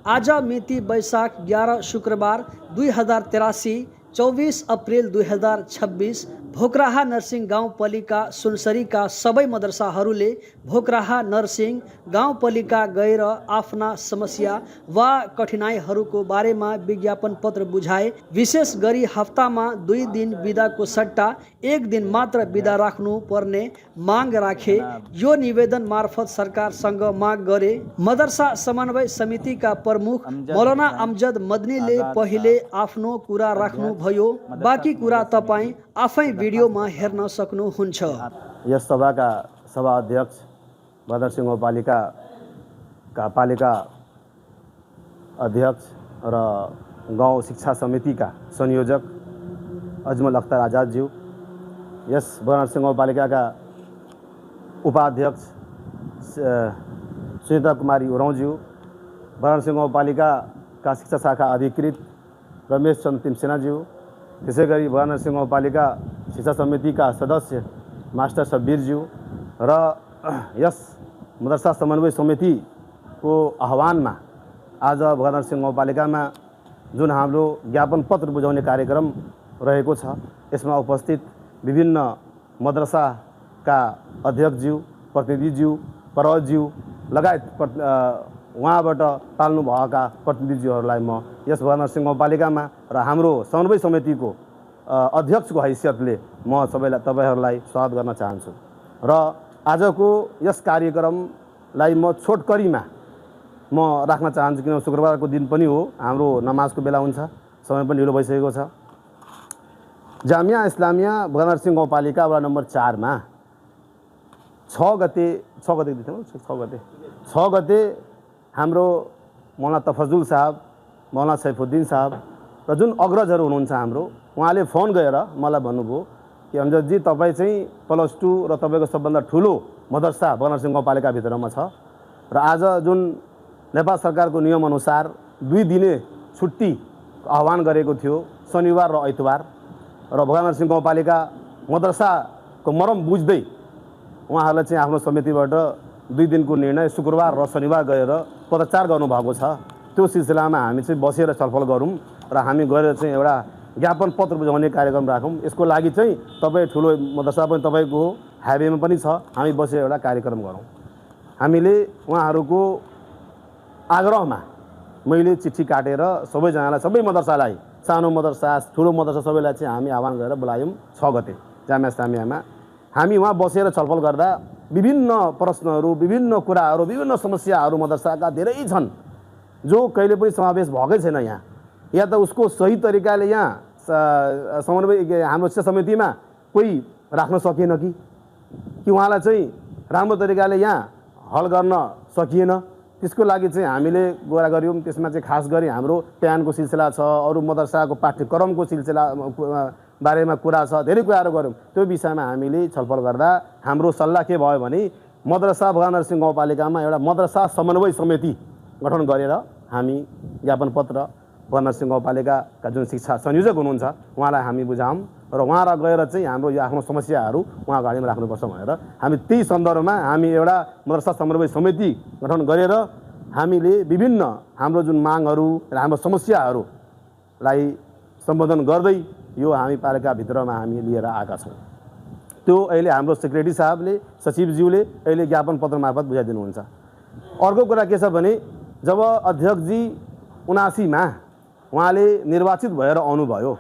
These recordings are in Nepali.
आज मिति वैशाख 11 शुक्रबार 2083 24 अप्रिल 2026 भोकराहा नरसिंह गाउँपालिका सुनसरीका सबै मदरसाहरूले भोकराहा नरसिंह गाउँपालिका गएर आफ्ना समस्या वा कठिनाइहरूको बारेमा विज्ञापन पत्र बुझाए। विशेष गरी हप्तामा 2 दिन बिदाको सट्टा 1 दिन मात्र बिदा राख्नु पर्ने माग राखे। यो निवेदन मार्फत सरकारसँग माग गरे। मदरसा समन्वय समितिका प्रमुख मौलाना अमजद मदनीले पहिले आफ्नो कुरा राख्नु भयो। बाँकी कुरा तपाईँ आफै भिडियोमा हेर्न सक्नुहुन्छ। यस सभाका सभा अध्यक्ष बदरसिंह गाउँपालिका पालिका अध्यक्ष र गाउँ शिक्षा समितिका संयोजक अजमल अख्तर आजादज्यू, यस बदरसिंह गाउँपालिकाका उपाध्यक्ष सुनिता कुमारी उराउँज्यू, बदरसिंह गाउँपालिकाका शिक्षा शाखा अधिकृत रमेश चन्द्र तिमसेनाज्यू, त्यसै गरी बदरसिंह गाउँपालिका शिक्षा समितिका सदस्य मास्टर सब्बिरज्यू र यस मदरसा समन्वय समितिको आह्वानमा आज बदरसिंह गाउँपालिकामा जुन हाम्रो ज्ञापन पत्र बुझाउने कार्यक्रम रहेको छ, यसमा उपस्थित विभिन्न मदरसाका अध्यक्षज्यू, प्रतिनिधिज्यू, प्रवक्ताज्यू लगायत उहाँबाट पाल्नुभएका प्रतिनिधिज्यूहरूलाई म यस बदरसिंह गाउँपालिकामा र हाम्रो समन्वय समितिको अध्यक्षको हैसियतले म तपाईहरूलाई स्वागत गर्न चाहन्छु र आजको यस कार्यक्रमलाई म छोटकरीमा म राख्न चाहन्छु, किनभने शुक्रबारको दिन पनि हो, हाम्रो नमाजको बेला हुन्छ, समय पनि ढिलो भइसकेको छ। जामिया इस्लामिया बदरसिंह गाउँपालिका वडा नम्बर 4 मा 6 गते हाम्रो मौलाना तफजुल साहब, मौलाना सैफुद्दीन साहब र जुन अग्रजहरू हुनुहुन्छ हाम्रो, उहाँले फोन गरेर मलाई भन्नुभयो कि अमजदजी तपाईँ चाहिँ +2 र तपाईँको सबभन्दा ठुलो मदरसा बदरसिंह गाउँपालिकाभित्रमा छ र आज जुन नेपाल सरकारको नियमअनुसार 2 दिने छुट्टी आह्वान गरेको थियो, शनिबार र आइतबार, र बदरसिंह गाउँपालिका मदरसाको मरम बुझ्दै उहाँहरूले चाहिँ आफ्नो समितिबाट 2 दिनको निर्णय शुक्रबार र शनिबार गएर पत्रचार गर्नुभएको छ। त्यो सिलसिलामा हामी चाहिँ बसेर छलफल गरौँ र हामी गएर चाहिँ एउटा ज्ञापन पत्र बुझाउने कार्यक्रम राखौँ। यसको लागि चाहिँ तपाईँ ठुलो मदरसा पनि तपाईँको हो, हाइवेमा पनि छ, हामी बसेर एउटा कार्यक्रम गरौँ। हामीले उहाँहरूको आग्रहमा मैले चिठी काटेर सबैजनालाई, सबै मदरसालाई, सानो मदरसा ठुलो मदरसा सबैलाई चाहिँ हामी आह्वान गरेर बोलायौँ 6 गते जामिया इस्लामियामा। हामी वहाँ बसेर छलफल गर्दा विभिन्न प्रश्नहरू, विभिन्न कुराहरू, विभिन्न समस्याहरू मदरसाका धेरै छन् जो कहिले पनि समावेश भएकै छैन यहाँ, या त उसको सही तरिकाले यहाँ समन्वय हाम्रो शिक्षा समितिमा कोही राख्न सकिएन कि उहाँलाई चाहिँ राम्रो तरिकाले यहाँ हल गर्न सकिएन। त्यसको लागि चाहिँ हामीले कुरा गऱ्यौँ। त्यसमा चाहिँ खास गरी हाम्रो प्यानको सिलसिला छ, अरू मदरसाको पाठ्यक्रमको सिलसिला बारेमा कुरा छ, धेरै कुराहरू गऱ्यौँ। त्यो विषयमा हामीले छलफल गर्दा हाम्रो सल्लाह के भयो भने मदरसा बदरसिंह गाउँपालिकामा एउटा मदरसा समन्वय समिति गठन गरेर हामी ज्ञापन पत्र बदरसिंह गाउँपालिकाका जुन शिक्षा संयोजक हुनुहुन्छ उहाँलाई हामी बुझाऊँ र उहाँ गएर चाहिँ हाम्रो यो आफ्नो समस्याहरू उहाँ अगाडिमा राख्नुपर्छ भनेर हामी त्यही सन्दर्भमा हामी एउटा मदरसा समन्वय समिति गठन गरेर हामीले विभिन्न हाम्रो जुन मागहरू र हाम्रो समस्याहरूलाई सम्बोधन गर्दै यो हामी पालिकाभित्रमा हामी लिएर आएका छौँ। त्यो अहिले हाम्रो सेक्रेटरी साहबले, सचिवज्यूले अहिले ज्ञापन पत्र मार्फत बुझाइदिनुहुन्छ। अर्को कुरा के छ भने जब अध्यक्षजी 79 मा उहाँले निर्वाचित भएर आउनुभयो,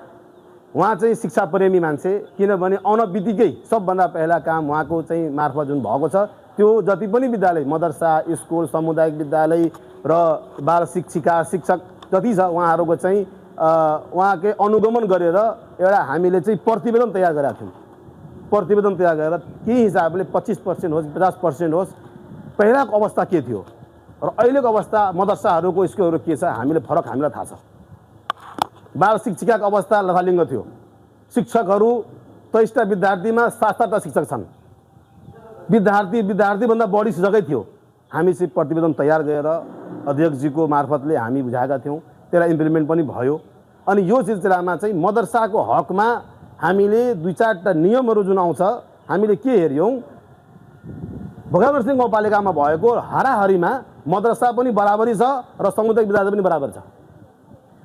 उहाँ चाहिँ शिक्षा प्रेमी मान्छे, किनभने आउन बित्तिकै सबभन्दा पहिला काम उहाँको चाहिँ मार्फत जुन भएको छ त्यो जति पनि विद्यालय, मदरसा, स्कुल, सामुदायिक विद्यालय र बाल शिक्षिका, शिक्षक जति छ उहाँहरूको चाहिँ उहाँकै अनुगमन गरेर एउटा हामीले चाहिँ प्रतिवेदन तयार गरेका थियौँ। प्रतिवेदन तयार गरेर के हिसाबले 25% होस्, 50% होस्, पहिलाको अवस्था के थियो र अहिलेको अवस्था मदरसाहरूको स्कुलहरू के छ, हामीले फरक हामीलाई थाहा छ। बाल शिक्षिकाको अवस्था लथालिङ्ग थियो, शिक्षकहरू 23टा विद्यार्थीमा 7-7टा शिक्षक छन्, विद्यार्थीभन्दा बढी शिक्षकै थियो। हामी चाहिँ प्रतिवेदन तयार गरेर अध्यक्षजीको मार्फतले हामी बुझाएका थियौँ, त्यसलाई इम्प्लिमेन्ट पनि भयो। अनि यो सिलसिलामा चाहिँ मदरसाको हकमा हामीले 2-4टा नियमहरू जुन आउँछ हामीले के हेर्यौँ, बदरसिंह गाउँपालिकामा भएको हाराहारीमा मद्रसा पनि बराबरी छ र सामुदायिक विद्यालय पनि बराबर छ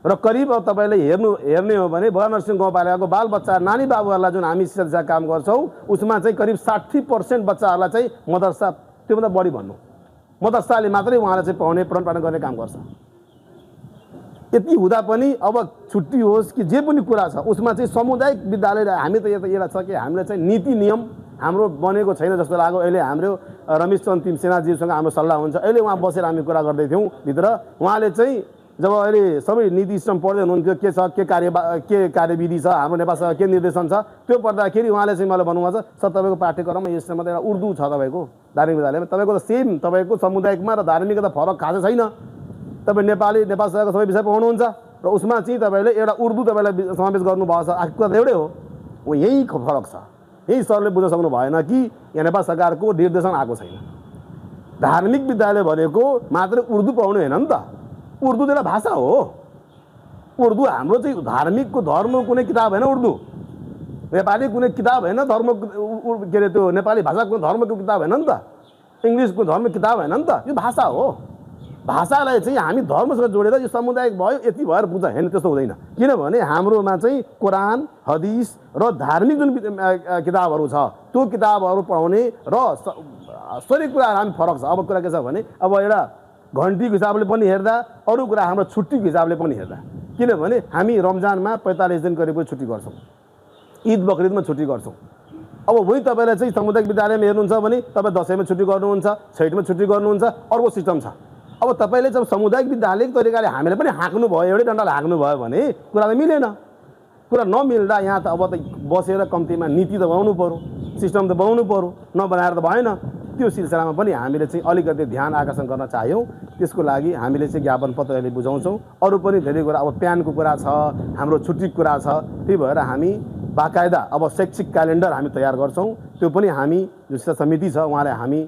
र करिब अब तपाईँले हेर्ने हो भने भोगरानरसिंह गाउँपालिकाको बालबच्चा नानी बाबुहरूलाई जुन हामी शिक्षा दिशा काम गर्छौँ उसमा चाहिँ करिब 60% बच्चाहरूलाई चाहिँ मद्रसा, त्योभन्दा बढी भन्नु, मद्रसाले मात्रै उहाँलाई चाहिँ पढन पालन गर्ने काम गर्छ। यति हुँदा पनि अब छुट्टी होस् कि जे पनि कुरा छ उसमा चाहिँ सामुदायिक विद्यालय हामी त एउटा छ कि हामीले चाहिँ नीति नियम हाम्रो बनेको छैन जस्तो लाग्यो। अहिले हाम्रो रमेश चन्द्र तिमसेनाज्यूसँग हाम्रो सल्लाह हुन्छ, अहिले उहाँ बसेर हामी कुरा गर्दै थियौँ भित्र। उहाँले चाहिँ जब अहिले सबै नीति सिस्टम पढ्दै हुनुहुन्थ्यो के छ, के कार्यविधि छ, हाम्रो नेपाल सरकार के निर्देशन छ, त्यो पढ्दाखेरि उहाँले चाहिँ मलाई भन्नुभएको छ सर तपाईँको पाठ्यक्रममा यसमा त एउटा उर्दू छ तपाईँको धार्मिक विद्यालयमा, तपाईँको त सेम तपाईँको सामुदायिकमा र धार्मिक त फरक खासै छैन। तपाईँ नेपाल सरकारको सबै विषय पढाउनुहुन्छ र उसमा चाहिँ तपाईँले एउटा उर्दू तपाईँलाई समावेश गर्नुभएको छ। आखिर कुरा त एउटै हो, यही फरक छ। यही सरले बुझ्न सक्नु भएन कि यहाँ नेपाल सरकारको निर्देशन आएको छैन। धार्मिक विद्यालय भनेको मात्र उर्दू पढाउनु होइन नि त, उर्दू त एउटा भाषा हो। उर्दू हाम्रो चाहिँ धार्मिकको धर्मको कुनै किताब होइन, उर्दू नेपाली कुनै किताब होइन, धर्म के अरे त्यो नेपाली भाषाको धर्मको किताब होइन नि त, इङ्ग्लिसको धर्म किताब होइन नि त, यो भाषा हो। भाषालाई चाहिँ हामी धर्मसँग जोडेर यो सामुदायिक भयो यति भएर बुझ्छ, होइन त्यस्तो हुँदैन। किनभने हाम्रोमा चाहिँ कुरान हदिस र धार्मिक जुन किताबहरू छ त्यो किताबहरू पढाउने र सबै कुराहरू हामी फरक छ। अब कुरा के छ भने अब एउटा घन्टीको हिसाबले पनि हेर्दा अरू कुरा हाम्रो छुट्टीको हिसाबले पनि हेर्दा, किनभने हामी रमजानमा 45 दिन करिब छुट्टी गर्छौँ, ईद बकरिदमा छुट्टी गर्छौँ। अब वही तपाईँलाई चाहिँ सामुदायिक विद्यालयमा हेर्नुहुन्छ भने तपाईँ दसैँमा छुट्टी गर्नुहुन्छ, छैठमा छुट्टी गर्नुहुन्छ, अर्को सिस्टम छ। अब तपाईँले जब सामुदायिक विद्यालयको तरिकाले हामीले पनि हाँक्नु भयो, एउटै डन्डाले हाँक्नु भयो भने कुरा त मिलेन। कुरा नमिल्दा यहाँ त अब त बसेर कम्तीमा नीति त बनाउनु पऱ्यो, सिस्टम त बनाउनु पऱ्यो, नबनाएर त भएन। त्यो सिलसिलामा पनि हामीले चाहिँ अलिकति ध्यान आकर्षण गर्न चाह्यौँ। त्यसको लागि हामीले चाहिँ ज्ञापन पत्र अहिले बुझाउँछौँ। अरू पनि धेरै कुरा, अब प्यानको कुरा छ, हाम्रो छुट्टीको कुरा छ, त्यही भएर हामी बाकायदा अब शैक्षिक क्यालेन्डर हामी तयार गर्छौँ। त्यो पनि हामी जो शिक्षा समिति छ उहाँलाई हामी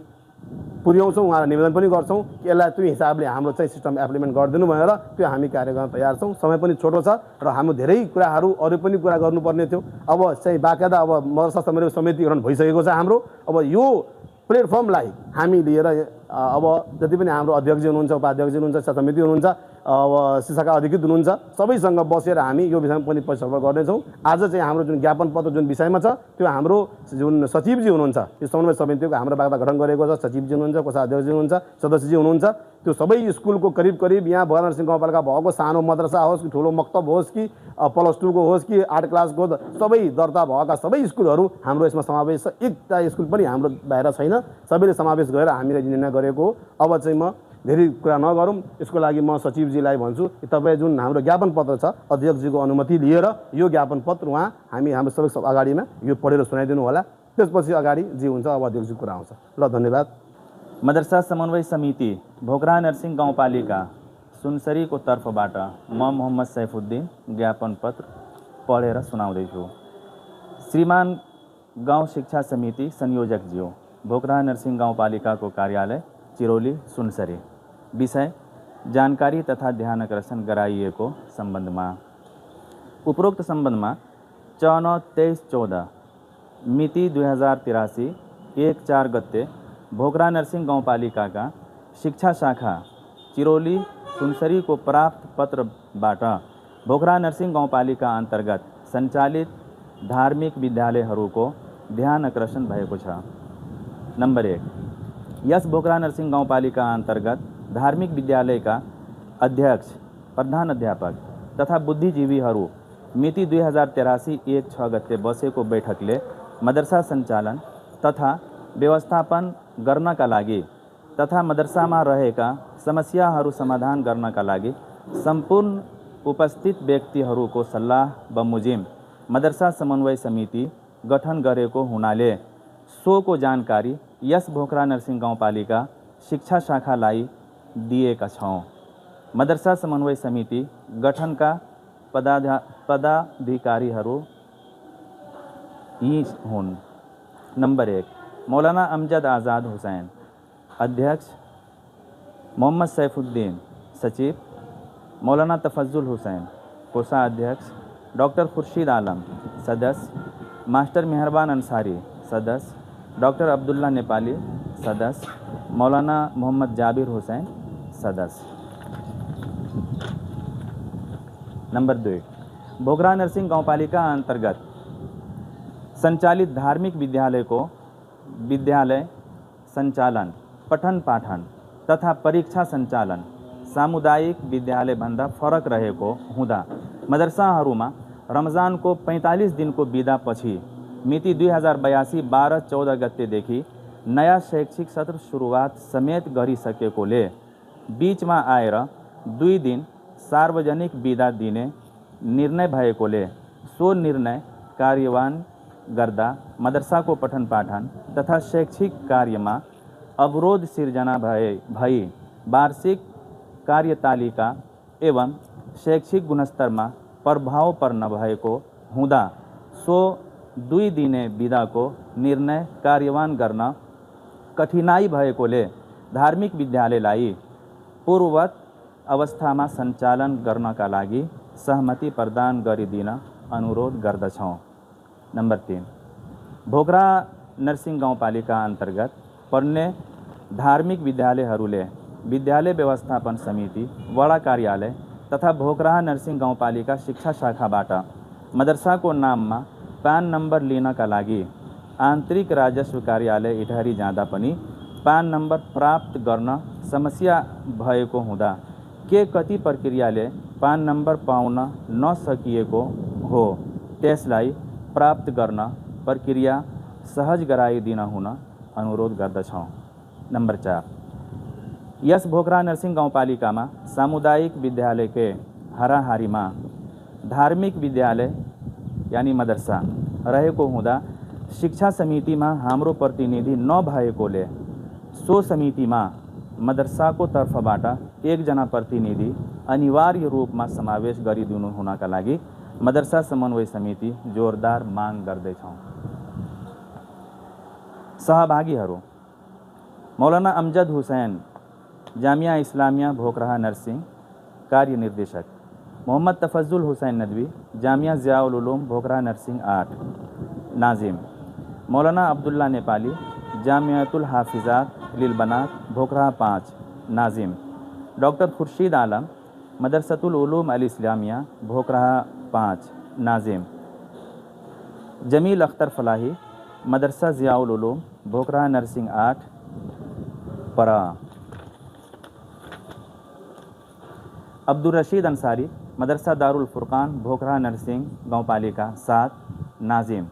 पुर्याउँछौँ, उहाँलाई निवेदन पनि गर्छौँ कि यसलाई त्यो हिसाबले हाम्रो चाहिँ सिस्टम एप्लिमेन्ट गरिदिनु भनेर त्यो हामी कार्य गर्न तयार छौँ। समय पनि छोटो छ र हाम्रो धेरै कुराहरू अरू पनि कुरा गर्नुपर्ने थियो। अब चाहिँ बाकायदा अब मद्रसा समितिकरण भइसकेको छ हाम्रो। अब यो प्लेटफर्मलाई हामी लिएर अब जति पनि हाम्रो अध्यक्षजी हुनुहुन्छ, उपाध्यक्षजी हुनुहुन्छ, शिक्षा समिति हुनुहुन्छ, अब शिक्षाका अधिकृत हुनुहुन्छ, सबैसँग बसेर हामी यो विषयमा पनि परिसम्पर्क गर्नेछौँ। आज चाहिँ हाम्रो जुन ज्ञापन पत्र जुन विषयमा छ त्यो हाम्रो जुन सचिवजी हुनुहुन्छ, यो समन्वय समितिको हाम्रो बागदा गठन गरेको छ, सचिवजी हुनुहुन्छ, कोषाध्यक्षजी हुनुहुन्छ, सदस्यजी हुनुहुन्छ, त्यो सबै स्कुलको करिब यहाँ भोगरानरसिंह गाउँपालिका भएको सानो मद्रसा होस् कि ठुलो मक्तब होस् कि +2 को होस् कि 8 क्लासको सबै दर्ता भएका सबै स्कुलहरू हाम्रो यसमा समावेश छ। एउटा स्कुल पनि हाम्रो बाहिर छैन, सबैले समावेश गरेर हामीले निर्णय गरेको हो। अब चाहिँ म धेरै कुरा नगरौँ, यसको लागि म सचिवजीलाई भन्छु कि तपाईँ जुन हाम्रो ज्ञापन पत्र छ अध्यक्षजीको अनुमति लिएर यो ज्ञापन पत्र हामी हाम्रो सबै अगाडिमा यो पढेर सुनाइदिनु होला। त्यसपछि अगाडि जे हुन्छ अब अध्यक्षजीको कुरा आउँछ। ल धन्यवाद। मदरसा समन्वय समिति भोगरानरसिंह गाउँपालिका सुनसरीको तर्फबाट म मोहम्मद सैफुद्दीन ज्ञापन पत्र पढेर सुनाउँदैछु। श्रीमान गाउँ शिक्षा समिति संयोजकज्यू, भोगरानरसिंह गाउँपालिकाको कार्यालय चिरौली सुनसरी। विषय जानकारी तथा ध्यान आकर्षण गराइएको सम्बन्धमा। उपरोक्त सम्बन्धमा 6/9/23/14 मिति 2083 1/4 गते भोगरानरसिंह गाउँपालिकाका शिक्षा शाखा चिरौली सुनसरीको प्राप्त पत्रबाट भोगरानरसिंह गाउँपालिका अन्तर्गत सञ्चालित धार्मिक विद्यालयहरूको ध्यान आकर्षण भएको छ। नम्बर 1, यस भोगरानरसिंह गाउँपालिका अन्तर्गत धार्मिक विद्यालयका अध्यक्ष, प्रधान अध्यापक तथा बुद्धिजीवीहरू मिति 2083 1/6 गते बसेको बैठकले मदरसा सञ्चालन तथा व्यवस्थापन गर्नका लागि तथा मदरसामा रहेका समस्याहरू समाधान गर्नका लागि सम्पूर्ण उपस्थित व्यक्तिहरूको सल्लाह बमोजिम मदरसा समन्वय समिति गठन गरेको हुनाले सोको जानकारी यस भोगरानरसिंह गाउँपालिका शिक्षा शाखालाई दिएका छौँ। मदरसा समन्वय समिति गठनका पदाधिकारीहरू यी हुन्। नम्बर 1, मौलाना अमजद आज़ाद हुसैन, अध्यक्ष, मोहम्मद सैफुद्दीन, सचिव, मौलाना तफज्जुल हुसैन, कोषाध्यक्ष, डॉक्टर खुर्शीद आलम, सदस्य, मास्टर मेहरबान अंसारी, सदस्य, डॉक्टर अब्दुल्ला नेपाली, सदस्य, मौलाना मोहम्मद जाबिर हुसैन, सदस्य। नंबर 2, भोकरा नरसिंह गांवपालिका अंतर्गत संचालित धार्मिक विद्यालय को विद्यालय संचालन, पठन पाठन तथा परीक्षा संचालन सामुदायिक विद्यालय भन्दा फरक रहेको हुँदा मदरसाहरूमा रमजानको 45 दिनको बिदा पछि मिति 2082 12-14 गतेदेखि नयाँ शैक्षिक सत्र सुरुवात समेत गरिसकेकोले बीचमा आएर 2 दिन सार्वजनिक बिदा दिने निर्णय भएकोले सो निर्णय कार्यवान गर्दा मदरसाको पठन पाठन तथा शैक्षिक कार्यमा अवरोध सिर्जना भई वार्षिक कार्यतालिका एवं शैक्षिक गुणस्तरमा प्रभाव पर्न भएको हुँदा सो 2 दिने बिदाको निर्णय कार्यवान गर्न कठिनाई भएकोले धार्मिक विद्यालयलाई पूर्ववत अवस्थामा सञ्चालन गर्नका लागि सहमति प्रदान गरिदिन अनुरोध गर्दछौँ। नंबर 3, भोकरा नरसिंह गाउँपालिका अन्तर्गत पर्ने धार्मिक विद्यालयहरूले विद्यालय व्यवस्थापन समिति, वडा कार्यालय तथा भोकरा नरसिंह गाउँपालिका शिक्षा शाखाबाट मदरसाको नाममा पान नम्बर लिनका लागि आन्तरिक राजस्व कार्यालय इटहरी जाँदा पनि पान नम्बर प्राप्त गर्न समस्या भएको हुँदा के कति प्रक्रियाले पान नम्बर पाउन नसकिएको हो त्यसलाई प्राप्त गर्न प्रक्रिया सहज गराइदिन हुन अनुरोध गर्दछौँ। नंबर 4, यस भोकरा नरसिंह गाउँपालिकामा सामुदायिक विद्यालयकै हाराहारीमा धार्मिक विद्यालय यानी मदरसा रहेको हुँदा शिक्षा समितिमा हाम्रो प्रतिनिधि नभएकोले सो समितिमा मदरसाको तर्फबाट एकजना प्रतिनिधि अनिवार्य रूपमा समावेश गरिदिनु हुनका लागि मदरसा समन्वय समिति जोरदार माग गर्दैछौँ। सहभागीहरू मौलाना अमजद हुसैन, जामिया इस्लामिया भोकरा नरसिंह, कार्य निर्देशक मोहम्मद तफजुल हुसैन नदवी, जामिया ज़ियाउल उलूम भोकरा नरसिंह 8, नाजिम मौलाना अब्दुल्ला नेपाली, जामियातुल हाफिजात लिल बनात भोकरा 5, नाजिम डॉक्टर खुर्शीद आलम, मदरसतुल उलूम अल इस्लामिया भोकरा 5, नाजिम जमील अख्तर फलाही, मदरसा ज़ियाउल उलूम भोकरा नरसिंह 8, परा अब्दुल रशीद अंसारी, मदरसा दारुल फुरकान भोकरा नरसिंह गाउँपालिका 7, नाजिम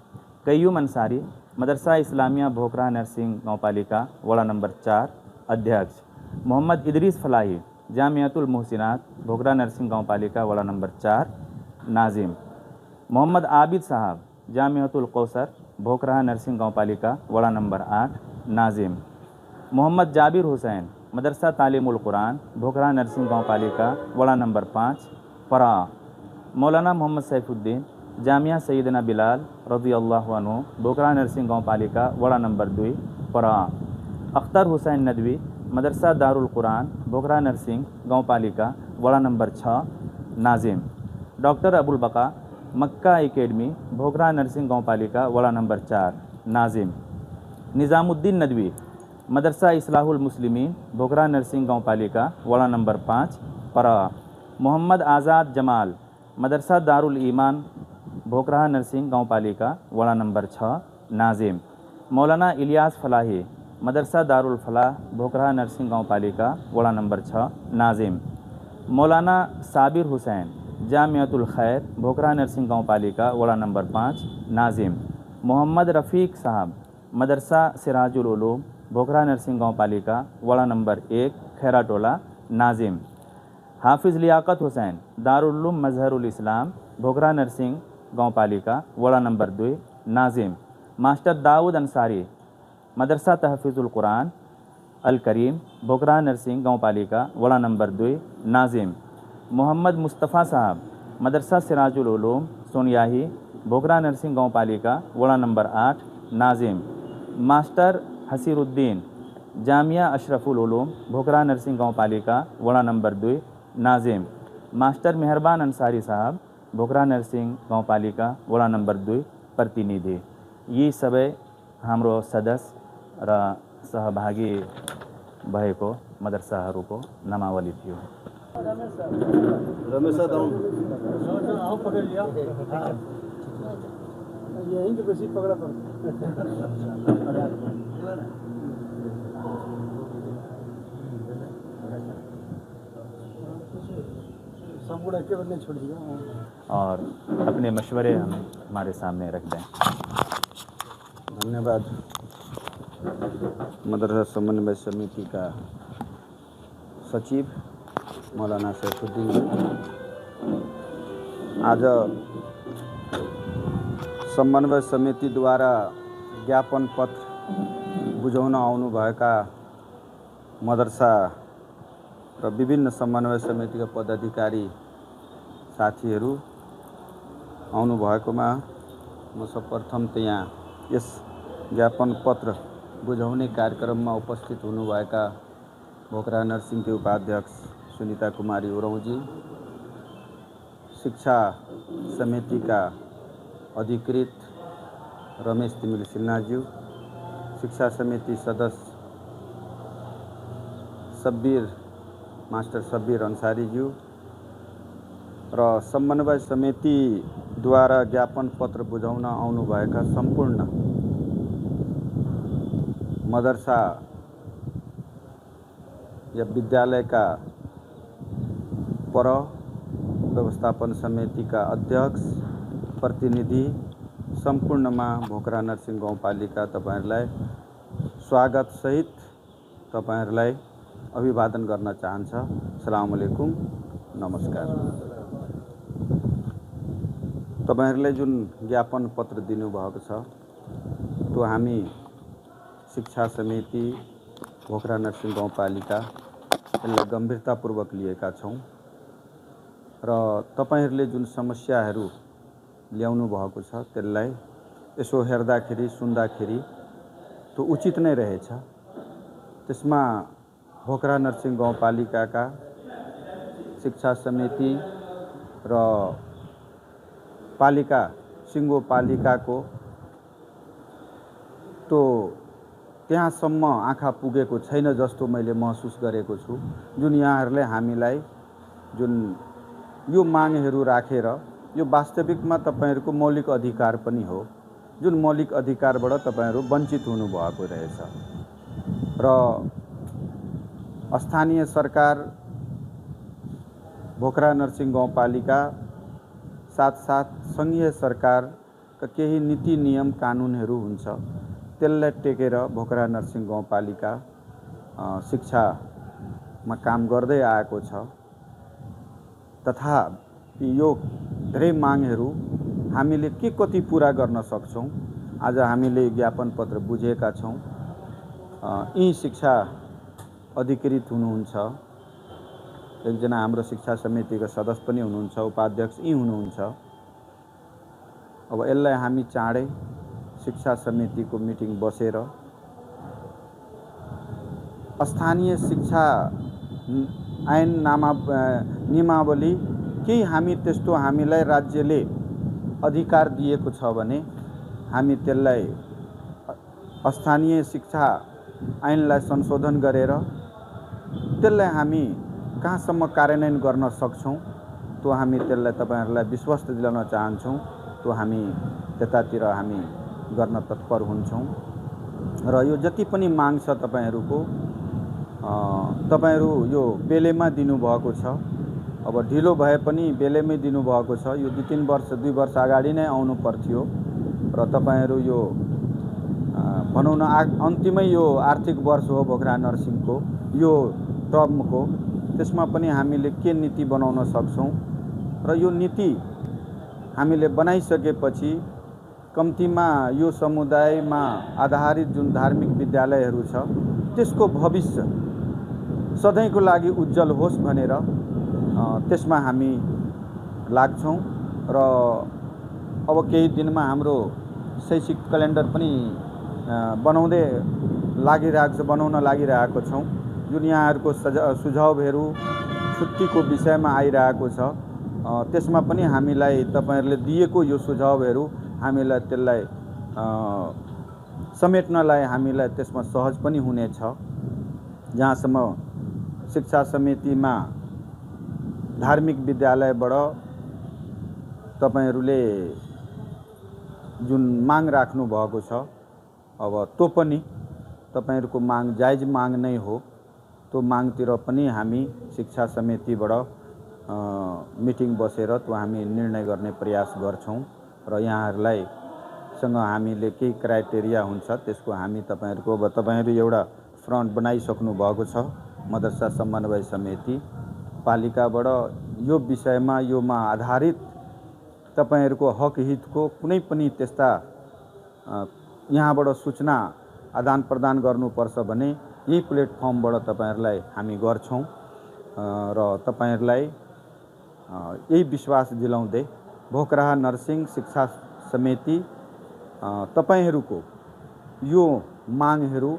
कय्यूम अंसारी, मदरसा इस्लामिया भोकरा नरसिंह गाउँपालिका वडा नंबर 4, अध्यक्ष मोहम्मद इदरीस फलाही, जामियातुल मुहसिनात भोकरा नरसिंह गाउँपालिका वडा नंबर 4, नाजिम मोहम्मद आबिद साहब, जामियातुल कौसर भोकरा नरसिंह गाउँपालिका वडा नंबर 8, नाजिम मोहम्मद जाबिर हुसैन, मदरसा तालीमुल कुरान भोकरा नरसिंह गाउँपालिका वडा नंबर 5, परा मौलाना मोहम्मद सैफुद्दीन, जामिया सैयदना बिलाल रज़ियल्लाहु अन्हु भोकरा नरसिंह गाउँपालिका वडा नंबर 2, परा अख्तर हुसैन नदवी, मदरसा दारुल कुरान भोकरा नरसिंह गाउँपालिका वडा नंबर 6, नाजिम डॉक्टर अबुल बका, मक्का एकेडमी भोकरा नरसिंह गाउँपालिका वडा नंबर 4, नाजिम निज़ामुद्दीन नदवी, मदरसा इस्लाहुल मुस्लिमीन भोकरा नरसिंह गाउँपालिका वडा नंबर 5, परा मोहम्मद आज़ाद जमाल, मदरसा दारुल ईमान भोकरा नरसिंह गाउँपालिका वडा नंबर 6, नाजिम मौलाना इलियास फलाही, मदरसा दारुल फलाह भोकरा नरसिंह गाउँपालिका वडा नंबर 6, नाजिम मौलाना साबिर हुसैन, जामियातुल खैर भोकरा नरसिंह गाउँपालिका वडा नंबर 5, नाजिम मोहम्मद रफ़ीक साहब, मदरसा सिराजुल उलूम भोकरा नरसिंह गाउँपालिका वडा नंबर 1, खैराटोला, नाजिम हाफिज़ लियाकत हुसैन, दारुल उलूम मज़हरुल इस्लाम भोकरा नरसिंह गाउँपालिका वडा नंबर 2, नाजिम मास्टर दाऊद अंसारी, मदरसा तहफ़ीज़ुल कुरान अल करीम भोकरा नरसिंह गाउँपालिका वडा नंबर 2, नाजिम मोहम्मद मुस्तफ़ा साहब, मदरसा सिराजुल उलूम सोनियाही भोकरा नरसिंह गाउँपालिका वडा नंबर 8, नाजिम मास्टर हसीरुद्दीन, जामिया अशरफुल उलूम भोकरा नरसिंह गाउँपालिका वडा नंबर 2, नाजिम मास्टर मेहरबान अंसारी साहब, भोकरा नरसिंह गाउँपालिका वडा नंबर 2, प्रतिनिधि। यी सबै हाम्रो सदस्य र सहभागी भएको मदरसाहरूको नामावली थियो। रमेश दाउ और अपने मशवरे हम हमारे सामने रख दें। धन्यवाद। मदरसा समन्वय समिति का सचिव मौलाना सैफुद्दीन जी, आज समन्वय समितिद्वारा ज्ञापन पत्र बुझाउन आउनुभएका मदरसा र विभिन्न समन्वय समितिका पदाधिकारी साथीहरू आउनुभएकोमा म सर्वप्रथम त यहाँ यस ज्ञापन पत्र बुझाउने कार्यक्रममा उपस्थित हुनुभएका भोकरा नरसिंहकी उपाध्यक्ष सुनिता कुमारी उराउँजी, शिक्षा समितिका अधिकृत रमेश तिमिल सिन्हाज्यू, शिक्षा समिति सदस्य मास्टर सब्बिर अन्सारीज्यू र समन्वय समितिद्वारा ज्ञापन पत्र बुझाउन आउनुभएका सम्पूर्ण मदरसा या विद्यालयका पर व्यवस्थापन समितिका अध्यक्ष प्रतिनिधि सम्पूर्णमा भोकरा नरसिंह गाउँपालिका तपाईहरुलाई स्वागत सहित तपाईहरुलाई अभिवादन गर्न चाहन्छ। अस्सलाम वालेकुम, नमस्कार। तपाईहरुले जुन ज्ञापन पत्र दिनुभएको छ त्यो हामी शिक्षा समिति भोकरा नरसिंह गाउँपालिका यसलाई गम्भीरतापूर्वक लिएका छौं र तपाईहरुले जुन समस्याहरू ल्याउनु भएको छ त्यसलाई यसो हेर्दाखेरि सुन्दाखेरि त्यो उचित नै रहेछ। त्यसमा भोकरा नरसिंह गाउँपालिकाका शिक्षा समिति र पालिका सिङ्गो पालिकाको त्यो त्यहाँसम्म आँखा पुगेको छैन जस्तो मैले महसुस गरेको छु। जुन यहाँहरूले हामीलाई जुन यो मागहरू राखेर यो वास्तविकमा तपाईहरुको मौलिक अधिकार पनि हो, जुन मौलिक अधिकारबाट तपाईहरु वञ्चित हुनुभएको रहेछ र स्थानीय सरकार भोकरा नरसिंह गाउँपालिका साथ संघीय सरकारका केही नीति नियम कानुनहरू हुन्छ त्यसलाई टेकेर भोकरा नरसिंह गाउँपालिका शिक्षामा काम गर्दै आएको छ। तथा यो धेरै मागहरू हामीले के कति पूरा गर्न सक्छौं आज हामीले ज्ञापन पत्र बुझेका छौं। यी शिक्षा अधिकृत हुनुहुन्छ, एकजना हाम्रो शिक्षा समितिका सदस्य पनि हुनुहुन्छ, उपाध्यक्ष यी हुनुहुन्छ। अब यसलाई हामी चाँडै शिक्षा समितिको मिटिङ बसेर स्थानीय शिक्षा ऐन नियमावली केही हामी त्यस्तो हामीलाई राज्यले अधिकार दिएको छ भने हामी त्यसलाई स्थानीय शिक्षा ऐनलाई संशोधन गरेर त्यसलाई हामी कहाँसम्म कार्यान्वयन गर्न सक्छौं त्यो हामी त्यसलाई तपाईहरुलाई विश्वास दिलाउन चाहन्छौं। त्यो हामी त्यतातिर हामी गर्न तत्पर हुन्छौं र यो जति पनि माग छ तपाईहरुको तपाईहरु यो बेलेमा दिनु भएको छ। अब ढिलो भए पनि बेलेमै दिनु भएको छ। यो 2 वर्ष अगाडि नै आउनु पर्थ्यो र तपाईहरु यो भनौं न अन्तिमै यो आर्थिक वर्ष हो भोकरा नरसिंहको यो टर्मको, त्यसमा पनि हामीले के नीति बनाउन सक्छौं र यो नीति हामीले बनाइसकेपछि कम्तीमा यो समुदायमा आधारित जुन धार्मिक विद्यालयहरू छ त्यसको भविष्य सधैँको लागि उज्जवल होस् भनेर त्यसमा हामी लाग्छौं र अब केही दिनमा हाम्रो शैक्षिक क्यालेन्डर पनि बनाउन लागिरहेको छौं। जुन यहाँहरुको सुझावहरू छुट्टीको विषयमा आइरहेको छ त्यसमा पनि हामीलाई तपाईहरुले दिएको यो सुझावहरू हामीलाई त्यसलाई समेट्नलाई हामीलाई त्यसमा सहज पनि हुनेछ जहाँसम्म शिक्षा समितिमा धार्मिक विद्यालयबाट तपाईहरुले जुन माग राख्नु भएको छ, अब त्यो पनि तपाईहरुको माग जायज माग नै हो। त्यो मागतिर पनि हामी शिक्षा समितिबाट मिटिङ बसेर त्यो हामी निर्णय गर्ने प्रयास गर्छौं र यहाँहरुलाई सँग हामीले केही क्राइटेरिया हुन्छ त्यसको हामी तपाईहरु एउटा फ्रन्ट बनाइसक्नु भएको छ। मदरसा समन्वय समिति पालिकाबाट यो विषयमा योमा आधारित तपाईहरुको हक हितको कुनै पनि त्यस्ता यहाँबाट सूचना आदान प्रदान गर्नुपर्छ भने यही प्लेटफर्मबाट तपाईहरुलाई हामी गर्छौं र तपाईहरुलाई यही विश्वास दिलाउँदै भोकराहा नरसिंह शिक्षा समिति तपाईहरुको यो मागहरु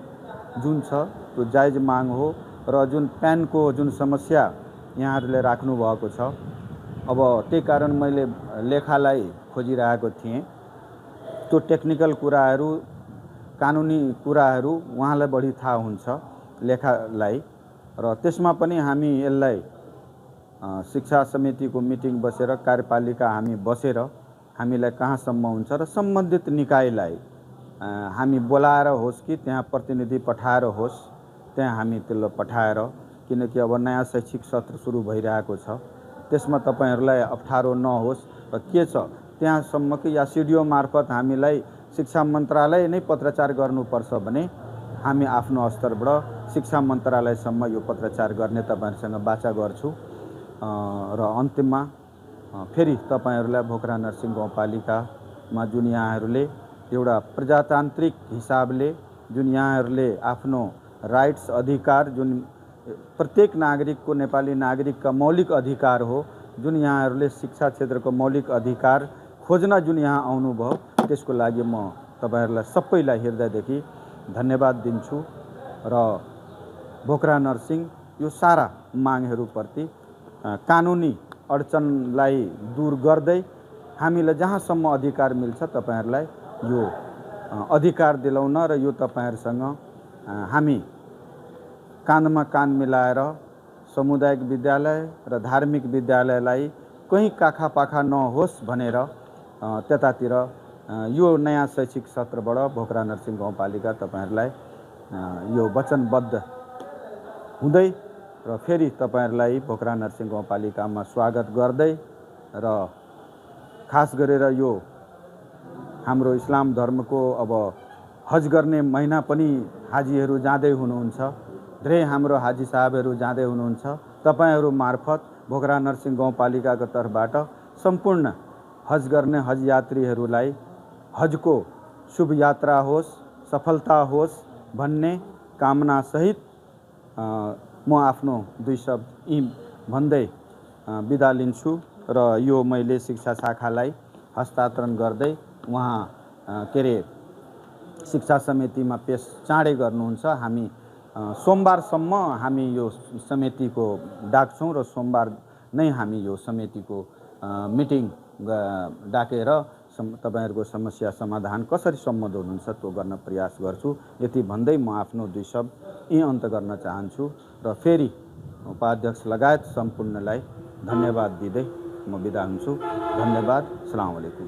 जुन छ त्यो जायज माग हो र जुन प्यानको जुन समस्या यहाँहरुले राख्नु भएको छ, अब त्यही कारण मैले लेखालाई खोजिरहेको थिएँ। त्यो टेक्निकल कुराहरु कानुनी कुराहरु उहाँलाई बढी थाहा हुन्छ लेखालाई र त्यसमा पनि हामी यसलाई शिक्षा समितिको मिटिङ बसेर कार्यपालिका हामी बसेर हामीलाई कहाँसम्म हुन्छ र सम्बन्धित निकायलाई हामी बोलाएर होस् कि त्यहाँ प्रतिनिधि पठाएर होस्, त्यहाँ हामी त्यसलाई पठाएर, किनकि अब नयाँ शैक्षिक सत्र सुरु भइरहेको छ, त्यसमा तपाईहरुलाई अप्ठ्यारो नहोस् र के छ त्यहाँसम्म कि या सिडिओ मार्फत हामीलाई शिक्षा मन्त्रालय नै पत्रचार गर्नुपर्छ भने हामी आफ्नो स्तरबाट शिक्षा मन्त्रालयसम्म यो पत्रचार गर्ने तपाईहरुसँग बाचा गर्छु र अन्तिममा फेरि तपाईहरुलाई भोकराहा नरसिंह गाउँपालिकामा जुन यहाँहरुले एउटा प्रजातान्त्रिक हिसाबले जुन यहाँहरुले आफ्नो राइट्स अधिकार जुन प्रत्येक नागरिकको नेपाली नागरिकका मौलिक अधिकार हो, जुन यहाँहरुले शिक्षा क्षेत्रको मौलिक अधिकार खोज्न जुन यहाँ आउनुभयो त्यसको लागि म तपाईहरुलाई सबैलाई हृदयदेखि धन्यवाद दिन्छु र भोकराहा नरसिंह यो सारा मागहरुप्रति कानुनी अडचनलाई दूर गर्दै हामीलाई जहाँसम्म अधिकार मिल्छ तपाईहरुलाई यो अधिकार दिलाउन र यो तपाईहरुसँग हामी काँधमा काँध मिलाएर सामुदायिक विद्यालय र धार्मिक विद्यालयलाई कहीं काखा पाखा नहोस् भनेर त्यतातिर यो नयाँ शैक्षिक सत्रबाट भोकराहा नरसिंह गाउँपालिका तपाईहरुलाई यो वचनबद्ध हुँदै र फेरि तपाईहरुलाई भोकराहा नरसिंह गाउँपालिकामा स्वागत गर्दै र खास गरेर यो हाम्रो इस्लाम धर्मको अब हज गर्ने महिना पनि हाजीहरु जाँदै हुनुहुन्छ, धेरै हाम्रो हाजी साहबहरु जाँदै हुनुहुन्छ। तपाईहरु मार्फत भोकराहा नरसिंह गाउँपालिकाको तर्फबाट सम्पूर्ण हज गर्ने हज यात्रीहरुलाई हजको शुभ यात्रा होस्, सफलता होस् भन्ने कामना सहित म आफ्नो दुई शब्द यी भन्दै बिदा लिन्छु र यो मैले शिक्षा शाखालाई हस्तान्तरण गर्दै उहाँ के रे शिक्षा समितिमा पेश चाँडै गर्नुहुन्छ। हामी सोमबारसम्म हामी यो समितिको डाक्छौं र सोमबार नै हामी यो समितिको मिटिङ डाकेर तपाईहरुको समस्या समाधान कसरी सम्बोधन हुन्छ त्यो गर्न प्रयास गर्छु। यति भन्दै म आफ्नो दुई शब्द यही अन्त गर्न चाहन्छु र फेरि उपाध्यक्ष लगायत सम्पूर्णलाई धन्यवाद दिँदै म बिदा हुन्छु। धन्यवाद। अस्सलाम वालेकुम।